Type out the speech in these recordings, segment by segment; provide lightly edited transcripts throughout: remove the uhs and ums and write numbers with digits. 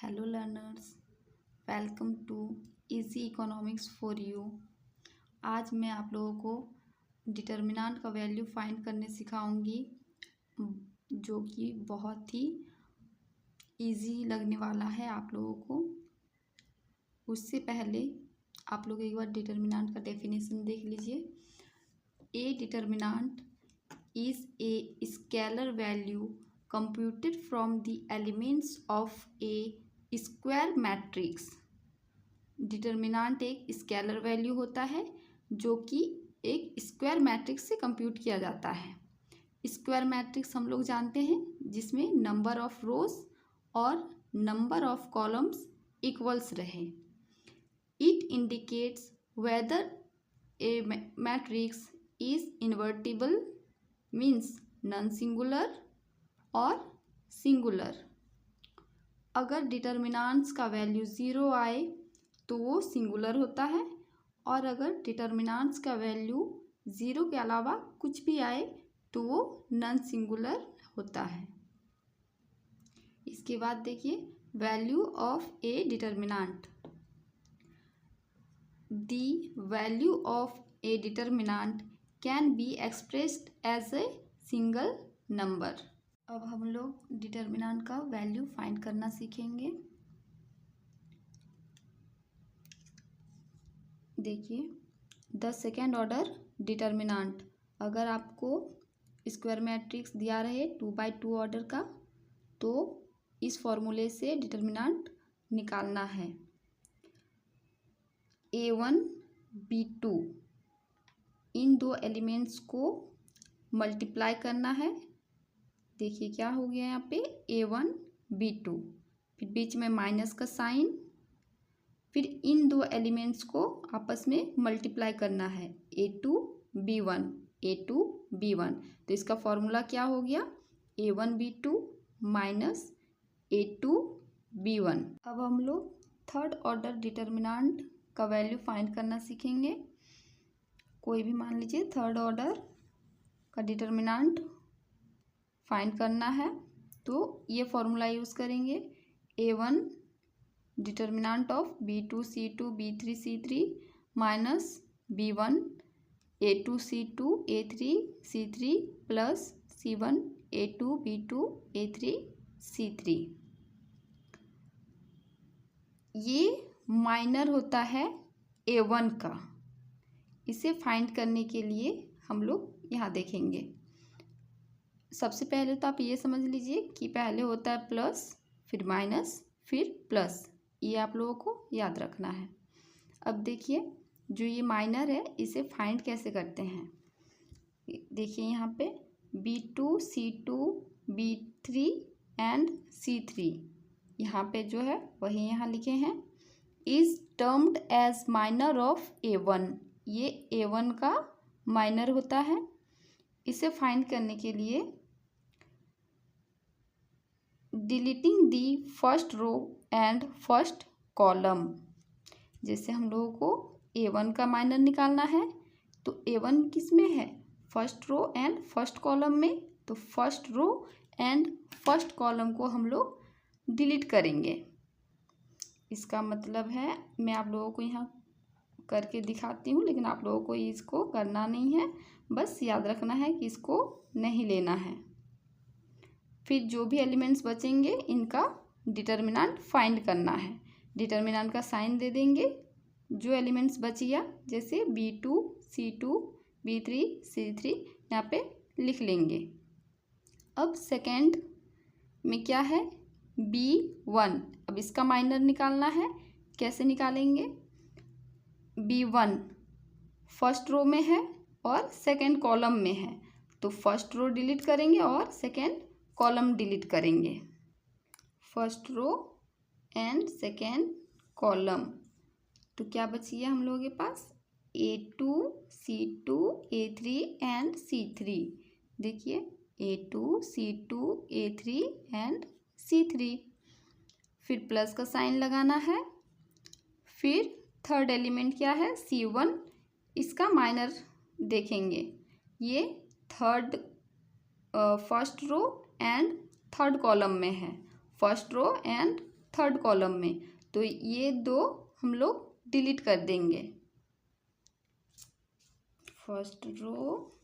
Hello learners, welcome to easy economics for you. आज मैं आप लोगों को डिटर्मिनेंट का वैल्यू फाइंड करने सिखाऊंगी, जो कि बहुत ही इजी लगने वाला है आप लोगों को। उससे पहले आप लोग एक बार डिटर्मिनेंट का डेफिनेशन देख लीजिए। ए determinant is a scalar value computed from the elements of a square matrix। Determinant एक स्केलर वैल्यू होता है जो कि एक स्क्वायर मैट्रिक्स से कंप्यूट किया जाता है। स्क्वायर मैट्रिक्स हम लोग जानते हैं जिसमें नंबर ऑफ रोज और नंबर ऑफ कॉलम्स इक्वल्स रहे। It indicates whether a matrix is invertible means non singular और सिंगुलर। अगर डिटर्मिनेंट्स का वैल्यू 0 आए तो वो सिंगुलर होता है, और अगर डिटर्मिनेंट्स का वैल्यू 0 के अलावा कुछ भी आए तो वो नॉन सिंगुलर होता है। इसके बाद देखिए value of a determinant. The value of a determinant can be expressed as a single number. अब हम लोग डिटर्मिनेंट का वैल्यू फाइंड करना सीखेंगे। देखिए द सेकेंड ऑर्डर डिटर्मिनेंट, अगर आपको स्क्वायर मैट्रिक्स दिया रहे 2x2 ऑर्डर का तो इस फॉर्मूले से डिटर्मिनेंट निकालना है। A1 B2 इन दो एलिमेंट्स को मल्टीप्लाई करना है। देखिए क्या हो गया यहाँ पे A1 B2, फिर बीच में माइनस का साइन, फिर इन दो एलिमेंट्स को आपस में मल्टीप्लाई करना है A2 B1 A2 B1। तो इसका फॉर्मूला क्या हो गया A1 B2 minus A2 B1। अब हम लोग थर्ड ऑर्डर डिटर्मिनेंट का वैल्यू फाइंड करना सीखेंगे। कोई भी मान लीजिए थर्ड ऑर्डर का डिटर्मिनेंट फाइंड करना है तो ये फॉर्मूला यूज़ करेंगे। A1 determinant of B2 C2 B3 C3 minus B1 A2 C2 A3 C3 plus C1 A2 B2 A3 C3। ये माइनर होता है A1 का। इसे फाइंड करने के लिए हम लोग यहाँ देखेंगे। सबसे पहले तो आप ये समझ लीजिए कि पहले होता है प्लस, फिर माइनस, फिर प्लस। ये आप लोगों को याद रखना है। अब देखिए जो ये माइनर है इसे फाइंड कैसे करते हैं। देखिए यहाँ पे B2 C2 B3 and C3 यहाँ पे जो है वही यहाँ लिखे हैं। Is termed as minor of A1, ये A1 का माइनर होता है। इसे फाइंड करने के लिए deleting the first row and first column, जैसे हम लोगों को A1 का माइनर निकालना है तो A1 किस में है first row and first column में, तो first row and first column को हम लोग डिलीट करेंगे। इसका मतलब है मैं आप लोगों को यहाँ करके दिखाती हूँ, लेकिन आप लोगों को इसको करना नहीं है, बस याद रखना है कि इसको नहीं लेना है। फिर जो भी एलिमेंट्स बचेंगे इनका डिटर्मिनेंट फाइंड करना है। डिटर्मिनेंट का साइन दे देंगे जो एलिमेंट्स बच गया, जैसे B2 C2 B3 C3 यहाँ पे लिख लेंगे। अब सेकेंड में क्या है B1, अब इसका माइनर निकालना है। कैसे निकालेंगे, B1 फर्स्ट रो में है और सेकेंड कॉलम में है, तो फर्स्ट रो डिलीट करेंगे और सेकेंड कॉलम डिलीट करेंगे। First row and second column, तो क्या बच गया हम लोगों के पास A2 C2 A3 and C3। देखिए A2 C2 A3 and C3, फिर प्लस का साइन लगाना है। फिर थर्ड एलिमेंट क्या है C1, इसका माइनर देखेंगे। ये third first row and third column में है, first row and third column में, तो ये 2 हम लोग डिलीट कर देंगे। First row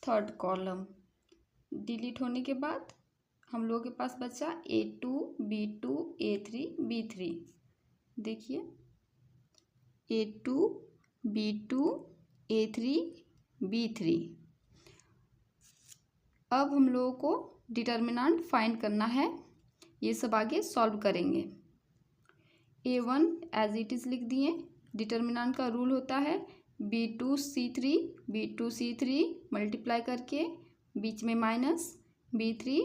third column delete होने के बाद हम लोगों के पास बचा A2 B2 A3 B3। देखिए A2 B2 A3 B3। अब हम लोगों को डिटर्मिनेंट फाइंड करना है, ये सब आगे सॉल्व करेंगे। A1 एज इट इज़ लिख दिए। डिटर्मिनेंट का रूल होता है B2 C3 मल्टीप्लाई करके बीच में माइनस B3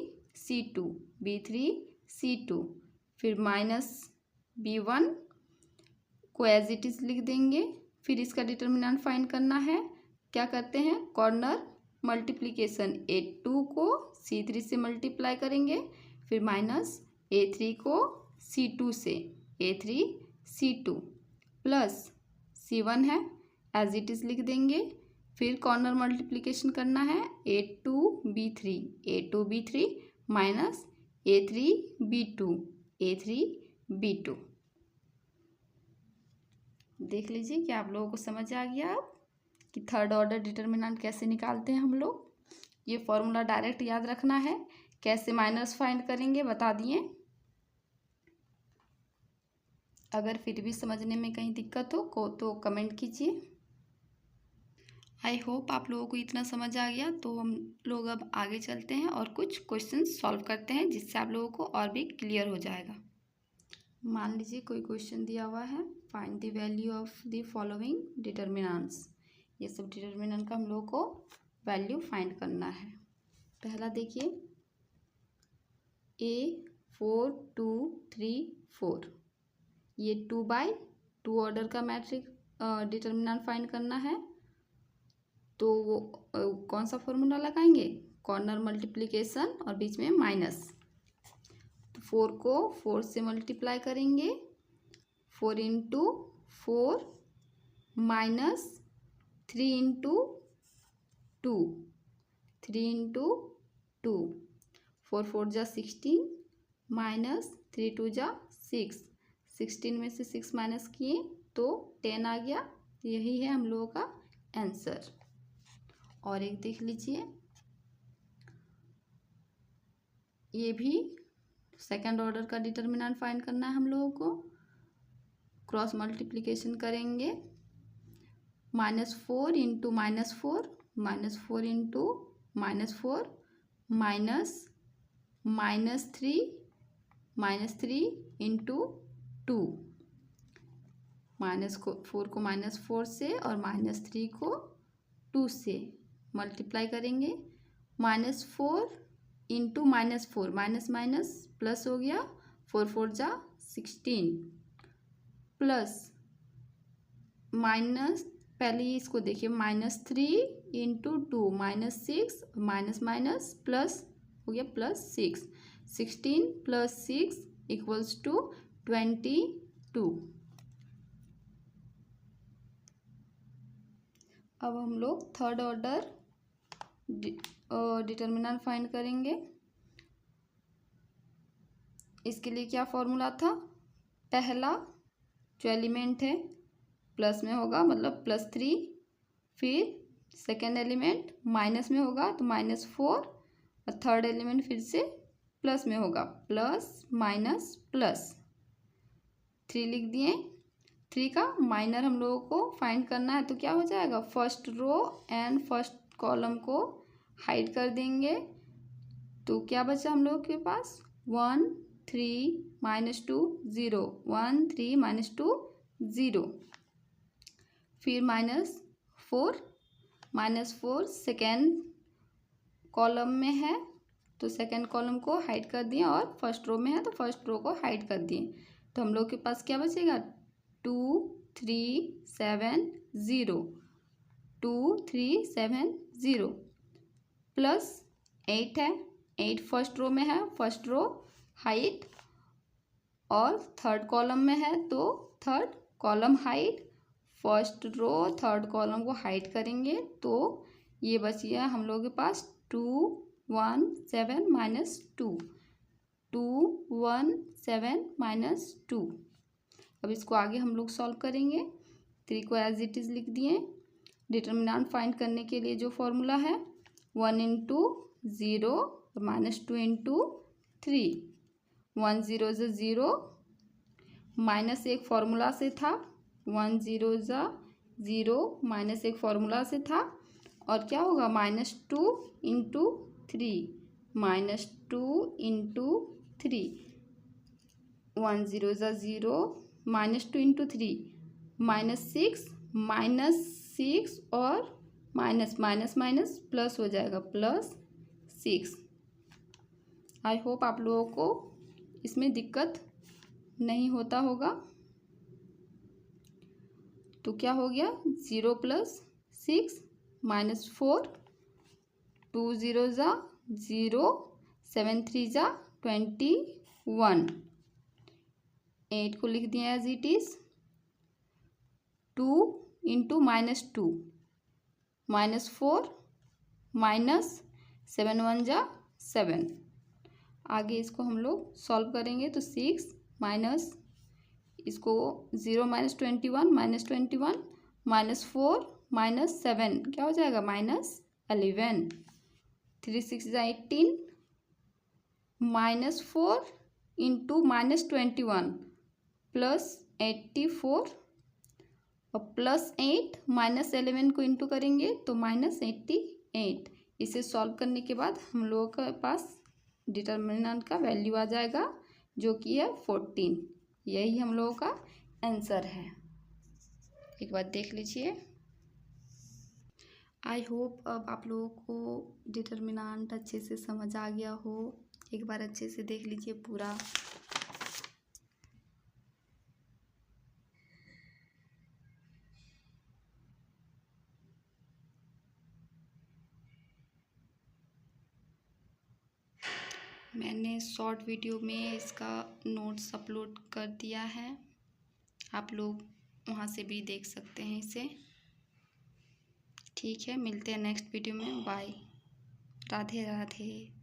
C2 फिर माइनस B1 को एज इट इज़ लिख देंगे। फिर इसका डिटर्मिनेंट फाइंड करना है। क्या करते हैं, कॉर्नर मल्टीप्लिकेशन A2 को C3 से मल्टीप्लाई करेंगे, फिर माइनस A3 को C2 से A3 C2 प्लस C1 है एज इट इज़ लिख देंगे। फिर कॉर्नर मल्टीप्लिकेशन करना है A2 B3 minus A3 B2 देख लीजिए कि आप लोगों को समझ आ गया अब कि थर्ड ऑर्डर डिटर्मिनेंट कैसे निकालते हैं हम लोग। ये फॉर्मूला डायरेक्ट याद रखना है। कैसे माइनस फाइंड करेंगे बता दिए। अगर फिर भी समझने में कहीं दिक्कत हो तो कमेंट कीजिए। आई होप आप लोगों को इतना समझ आ गया। तो हम लोग अब आगे चलते हैं और कुछ क्वेश्चन सॉल्व करते हैं, जिससे आप लोगों को और भी क्लियर हो जाएगा। मान लीजिए कोई क्वेश्चन दिया हुआ है, find the value of the following determinants. ये सब डिटर्मिनेंट का हम लोगों को वैल्यू फाइंड करना है। पहला देखिए A4 2 3 4, ये 2/2 ऑर्डर का मैट्रिक्स डिटर्मिनेंट फाइंड करना है। तो वो कौन सा फॉर्मूला लगाएंगे, कॉर्नर मल्टीप्लिकेशन और बीच में माइनस। तो 4 को 4 से मल्टीप्लाई करेंगे, 4 इंटू 4 माइनस 3 इंटू 2 3 इंटू 2 4 4 जा 16 माइनस 3 2 जा 6, 16 में से 6 माइनस किए तो 10 आ गया। यही है हम लोगों का आंसर। और एक देख लीजिए, ये भी सेकंड ऑर्डर का डिटर्मिनेंट फाइंड करना है हम लोगों को। क्रॉस मल्टीप्लिकेशन करेंगे, -4 इंटू -4 -4 इंटू -4 -3 इंटू 2, -4 को -4 से और -3 को 2 से मल्टीप्लाई करेंगे। -4 इंटू -4 माइनस माइनस प्लस हो गया, 4 4 जा 16 प्लस माइनस, पहले इसको देखिए -3 इंटू 2 -6 माइनस माइनस प्लस हो गया +6, 16 + 6 = 22। अब हम लोग थर्ड ऑर्डर डिटर्मिनेंट फाइंड करेंगे। इसके लिए क्या फॉर्मूला था, पहला जो एलिमेंट है प्लस में होगा मतलब +3, फिर सेकेंड एलिमेंट माइनस में होगा तो -4, और थर्ड एलिमेंट फिर से प्लस में होगा प्लस माइनस प्लस 3 लिख दिए। 3 का माइनर हम लोगों को फाइंड करना है, तो क्या हो जाएगा, first row and first column को हाइड कर देंगे। तो क्या बचा हम लोगों के पास 1 3 -2 0, 1 3 -2 0, फिर -4 सेकेंड कॉलम में है तो सेकेंड कॉलम को हाइड कर दिए, और फर्स्ट रो में है तो फर्स्ट रो को हाइड कर दिए। तो हम लोग के पास क्या बचेगा 2 3 7 0, 2 3 7 0 प्लस 8 है, 8 फर्स्ट रो में है, फर्स्ट रो हाइड, और थर्ड कॉलम में है तो third column hide, first row third column को हाइड करेंगे तो ये बच गया हम लोगों के पास 2 1 7 -2। 217 माइनस 2। अब इसको आगे हम लोग सॉल्व करेंगे। 3 को एज इट इज़ लिख दिए। डिटर्मिनेंट फाइंड करने के लिए जो फॉर्मूला है 1 इंटू 0 और -2 इंटू 3। 1 0 ज़ा 0 माइनस एक फार्मूला से था, 1 0 ज़ा 0 माइनस एक फार्मूला से था, और क्या होगा -2 इंटू 3, -2 इंटू 3। 1 0 ज़ा 0 -2 इंटू 3 -6 और माइनस माइनस माइनस प्लस हो जाएगा +6। आई होप आप लोगों को इसमें दिक्कत नहीं होता होगा। तो क्या हो गया 0 + 6 -4, 2 0 ज़ा 0, 7 3 ज़ा 21। 8 को लिख दिया एज इट इज़। 2 इंटू -2 -4 -7 1 ज़ा 7। आगे इसको हम लोग सॉल्व करेंगे तो 6 माइनस इसको 0 -21 -21 -4 -7 क्या हो जाएगा -11। 3 6 ज़ा 18 -4 इंटू -21 +84 और +8 -11 को इंटू करेंगे तो -88। इसे सॉल्व करने के बाद हम लोगों के पास डिटर्मिनेंट का वैल्यू आ जाएगा जो कि है 14। यही हम लोगों का आंसर है। एक बार देख लीजिए। आई होप अब आप लोगों को डिटर्मिनेंट अच्छे से समझ आ गया हो। एक बार अच्छे से देख लीजिए पूरा। मैंने शॉर्ट वीडियो में इसका नोट्स अपलोड कर दिया है, आप लोग वहाँ से भी देख सकते हैं इसे। ठीक है, मिलते हैं नेक्स्ट वीडियो में। बाय, राधे राधे।